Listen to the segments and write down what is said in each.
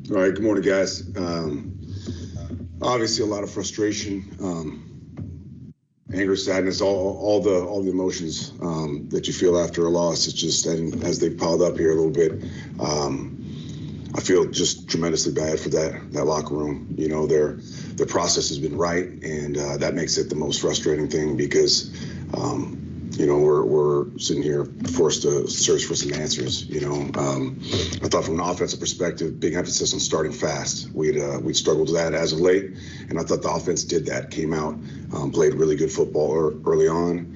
All right, good morning, guys. Obviously, a lot of frustration, anger, sadness, all the emotions that you feel after a loss. It's just, and as they piled up here a little bit, I feel just tremendously bad for that locker room. You know, their process has been right, and that makes it the most frustrating thing because. You know, we're sitting here forced to search for some answers. You know, I thought from an offensive perspective, big emphasis on starting fast. We'd struggled with that as of late, and I thought the offense did that. Came out, played really good football early on,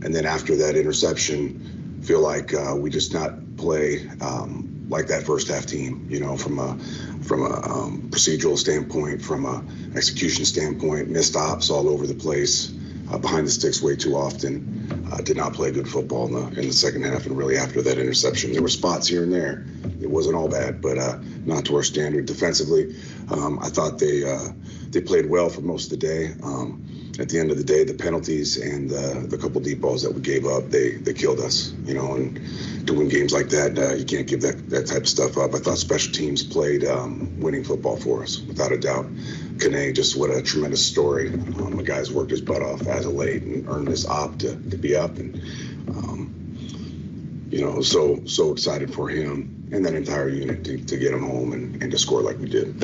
and then after that interception, feel like we just not play like that first half team. You know, from a procedural standpoint, from a execution standpoint, missed ops all over the place. Behind the sticks way too often. Did not play good football in the second half, and really after that interception, there were spots here and there. It wasn't all bad, but not to our standard. Defensively, I thought they played well for most of the day. At the end of the day, the penalties and the couple deep balls that we gave up, they killed us. You know, and to win games like that, you can't give that type of stuff up. I thought special teams played winning football for us, without a doubt. Kane, just what a tremendous story. The guy's worked his butt off as of late and earned this op to be up, and you know, so excited for him and that entire unit to get him home and to score like we did.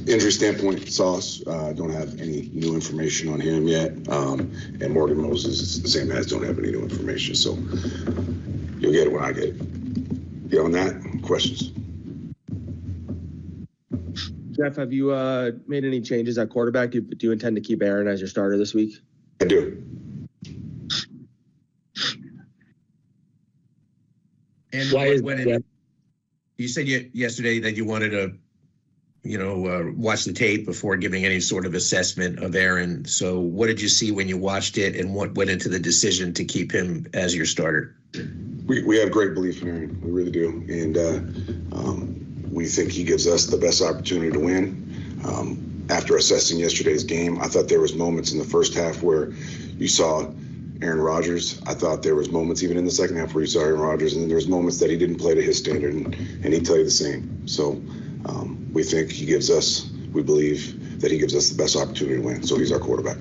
Injury standpoint, Sauce, don't have any new information on him yet, and Morgan Moses is the same as, don't have any new information, so you'll get it when I get it. Beyond that, questions? Jeff, have you made any changes at quarterback? Do you intend to keep Aaron as your starter this week? I do. And when you said yesterday that you wanted to, watch the tape before giving any sort of assessment of Aaron. So what did you see when you watched it, and what went into the decision to keep him as your starter? We have great belief in Aaron. We really do. And we think he gives us the best opportunity to win. After assessing yesterday's game, I thought there was moments in the first half where you saw Aaron Rodgers. I thought there was moments even in the second half where you saw Aaron Rodgers, and then there was moments that he didn't play to his standard, and he'd tell you the same. So we think we believe that he gives us the best opportunity to win. So he's our quarterback.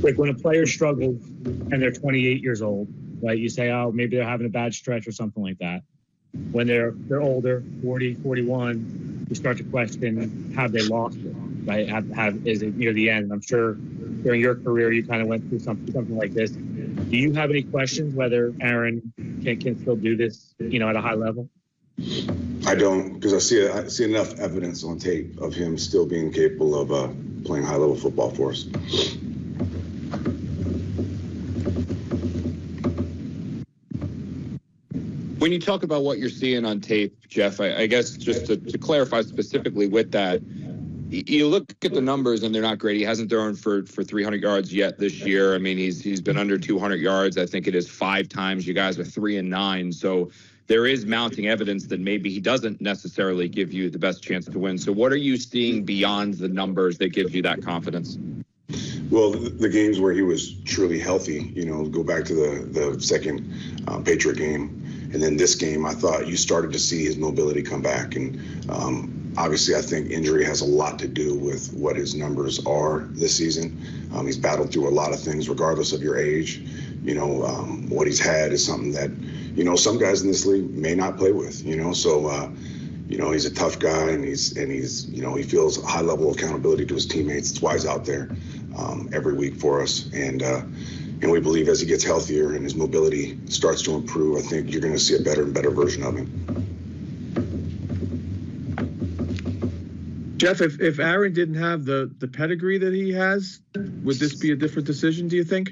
Like when a player struggles and they're 28 years old, right? You say, oh, maybe they're having a bad stretch or something like that. When they're older, 40, 41, you start to question, have they lost it, right? Is it near the end? I'm sure during your career, you kind of went through something like this. Do you have any questions whether Aaron can still do this, at a high level? I don't, because I see enough evidence on tape of him still being capable of playing high-level football for us. When you talk about what you're seeing on tape, Jeff, I guess just to clarify specifically with that, you look at the numbers and they're not great. He hasn't thrown for 300 yards yet this year. I mean, he's been under 200 yards. I think it is 5 times. You guys are 3 and 9. So there is mounting evidence that maybe he doesn't necessarily give you the best chance to win. So what are you seeing beyond the numbers that gives you that confidence? Well, the games where he was truly healthy, go back to the second Patriot game. And then this game, I thought you started to see his mobility come back. And obviously, I think injury has a lot to do with what his numbers are this season. He's battled through a lot of things, regardless of your age. What he's had is something that, some guys in this league may not play with, So, he's a tough guy, and he feels a high level of accountability to his teammates. That's why he's out there every week for us. And we believe as he gets healthier and his mobility starts to improve, I think you're going to see a better and better version of him. Jeff, if Aaron didn't have the pedigree that he has, would this be a different decision, do you think?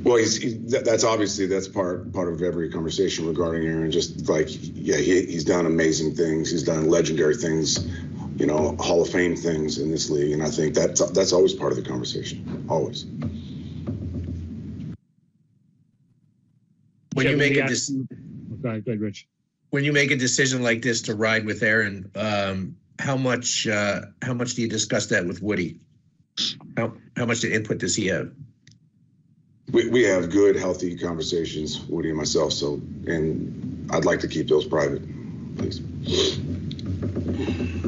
Well, that's part of every conversation regarding Aaron. Just like, he's done amazing things. He's done legendary things, Hall of Fame things in this league. And I think that's always part of the conversation, always. When you make a decision, go ahead, Rich. When you make a decision like this to ride with Aaron, how much do you discuss that with Woody? How much input does he have? We have good, healthy conversations, Woody and myself. So, and I'd like to keep those private, please.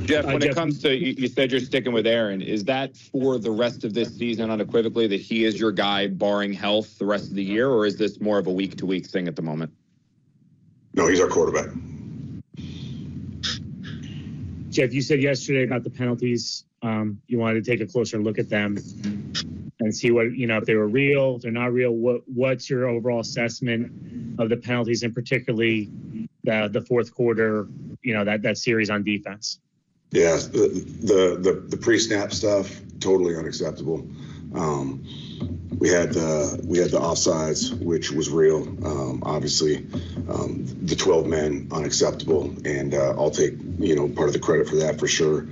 Jeff, when it comes to, you said you're sticking with Aaron. Is that for the rest of this season unequivocally that he is your guy barring health the rest of the year, or is this more of a week-to-week thing at the moment? No, he's our quarterback. Jeff, you said yesterday about the penalties. You wanted to take a closer look at them and see what, if they were real, if they're not real. What's your overall assessment of the penalties, and particularly the fourth quarter, that series on defense? Yeah, the pre-snap stuff, totally unacceptable. We had the offsides, which was real. Obviously, the 12 men, unacceptable, and I'll take part of the credit for that for sure.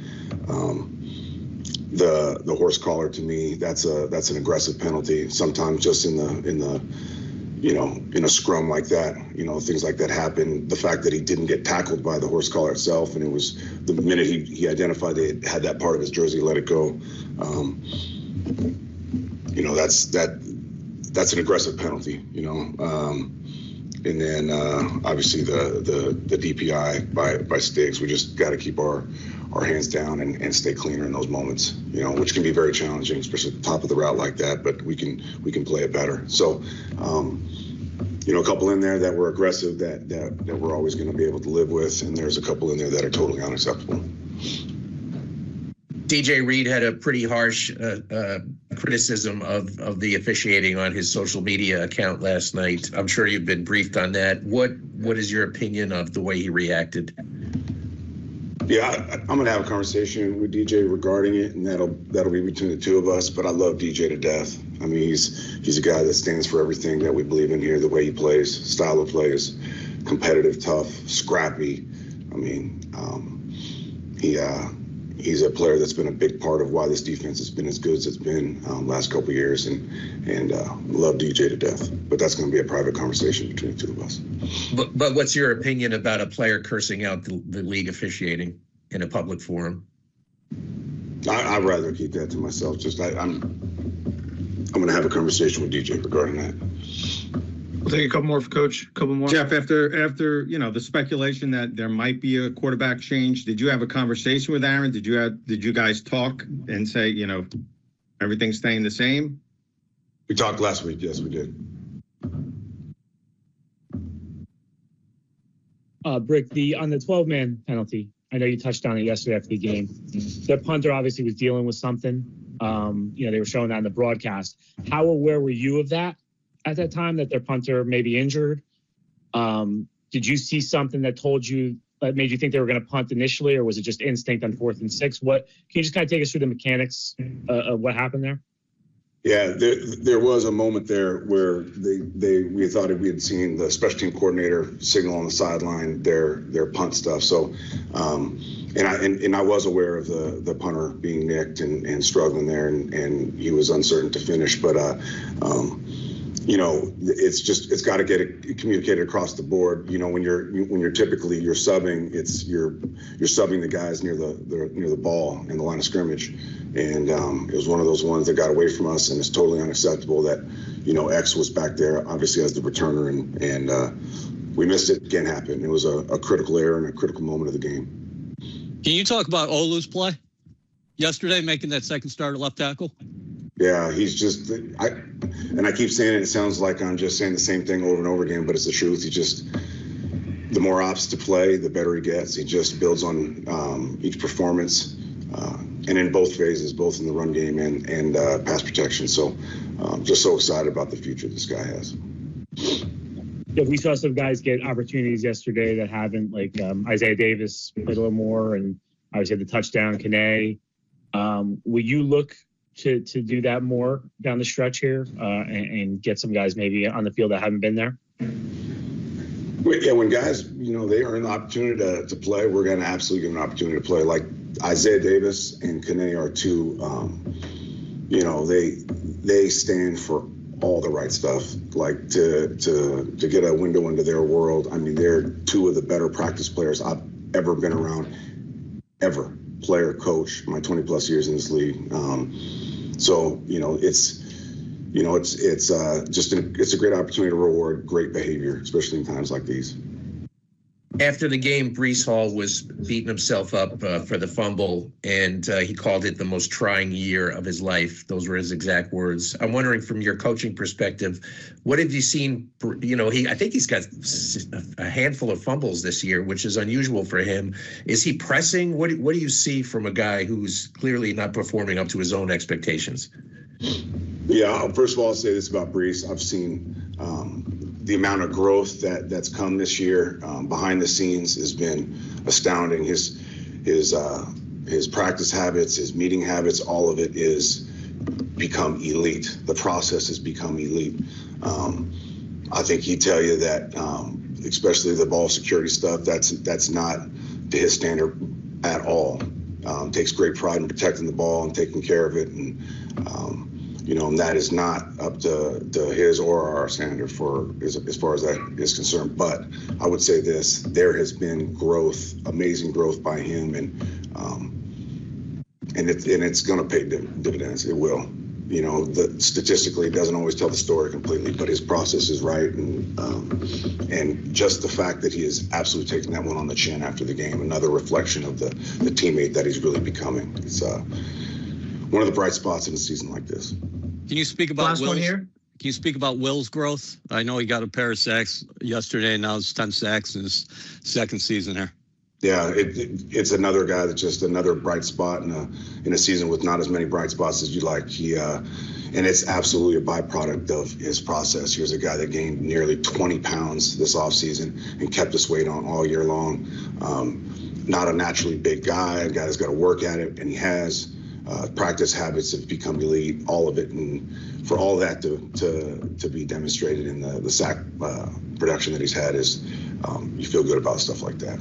The horse collar, to me, that's an aggressive penalty. Sometimes just in a scrum like that, things like that happen. The fact that he didn't get tackled by the horse collar itself, and it was the minute he identified they had that part of his jersey, let it go. That's an aggressive penalty, and then obviously the DPI by Stiggs. We just got to keep our hands down and stay cleaner in those moments, which can be very challenging, especially at the top of the route like that. But we can play it better. So, a couple in there that were aggressive that we're always going to be able to live with, and there's a couple in there that are totally unacceptable. DJ Reed had a pretty harsh criticism of the officiating on his social media account last night. I'm sure you've been briefed on that. What is your opinion of the way he reacted? Yeah, I'm going to have a conversation with DJ regarding it, and that'll be between the two of us. But I love DJ to death. I mean, he's a guy that stands for everything that we believe in here. The way he plays, style of play is competitive, tough, scrappy. I mean, he's a player that's been a big part of why this defense has been as good as it's been last couple of years, and love DJ to death. But that's going to be a private conversation between the two of us. But what's your opinion about a player cursing out the league officiating in a public forum? I'd rather keep that to myself. I'm going to have a conversation with DJ regarding that. We'll take a couple more for Coach. A couple more. Jeff, after the speculation that there might be a quarterback change, did you have a conversation with Aaron? Did you guys talk and say, everything's staying the same? We talked last week. Yes, we did. Brick, on the 12-man penalty, I know you touched on it yesterday after the game. The punter obviously was dealing with something. They were showing that in the broadcast. How aware were you of that at that time, that their punter may be injured? Did you see something that made you think they were going to punt initially, or was it just instinct on 4th and 6? Can you just kind of take us through the mechanics of what happened there? Yeah, there was a moment there where we thought we had seen the special team coordinator signal on the sideline their punt stuff. So, and I was aware of the punter being nicked and struggling there, and he was uncertain to finish. But it's got to get communicated across the board. When you're typically subbing, you're subbing the guys near the ball in the line of scrimmage, and it was one of those ones that got away from us, and it's totally unacceptable that X was back there obviously as the returner, and we missed it. Can't happen. It was a critical error and a critical moment of the game. Can you talk about Olu's play yesterday, making that second start at left tackle? Yeah, he's just and I keep saying it. It sounds like I'm just saying the same thing over and over again, but it's the truth. The more ops to play, the better he gets. He just builds on each performance, and in both phases, both in the run game and pass protection. So, just so excited about the future this guy has. Yeah, we saw some guys get opportunities yesterday that haven't, like Isaiah Davis played a little more, and obviously had the touchdown. Kane, will you look to do that more down the stretch here and get some guys maybe on the field that haven't been there? Yeah, when guys, they earn the opportunity to play, we're going to absolutely give them an opportunity to play. Like Isaiah Davis and Kane are two, they stand for all the right stuff, like to get a window into their world. I mean, they're two of the better practice players I've ever been around, ever. Player, coach, my 20 plus years in this league. So it's a great opportunity to reward great behavior, especially in times like these. After the game, Breece Hall was beating himself up for the fumble, and he called it the most trying year of his life. Those were his exact words. I'm wondering, from your coaching perspective, what have you seen? You know, I think he's got a handful of fumbles this year, which is unusual for him. Is he pressing? What do you see from a guy who's clearly not performing up to his own expectations? Yeah, first of all, I'll say this about Breece. I've seen the amount of growth that's come this year behind the scenes has been astounding. His practice habits, his meeting habits, all of it is become elite. The process has become elite. I think he'd tell you that, especially the ball security stuff, that's not to his standard at all. Takes great pride in protecting the ball and taking care of it, and and that is not up to his or our standard as far as that is concerned. But I would say this: there has been growth, amazing growth by him, and it's going to pay dividends. It will. Statistically, it doesn't always tell the story completely, but his process is right, and just the fact that he is absolutely taking that one on the chin after the game, another reflection of the teammate that he's really becoming. It's one of the bright spots in a season like this. Can you speak about Last one here? Can you speak about Will's growth? I know he got a pair of sacks yesterday, and now it's 10 sacks in his second season here. Yeah, it's another guy that's just another bright spot in a season with not as many bright spots as you like. And it's absolutely a byproduct of his process. Here's a guy that gained nearly 20 pounds this offseason and kept his weight on all year long. Not a naturally big guy, a guy that's got to work at it, and he has. Practice habits have become elite, all of it, and for all that to be demonstrated in the sack production that he's had is you feel good about stuff like that.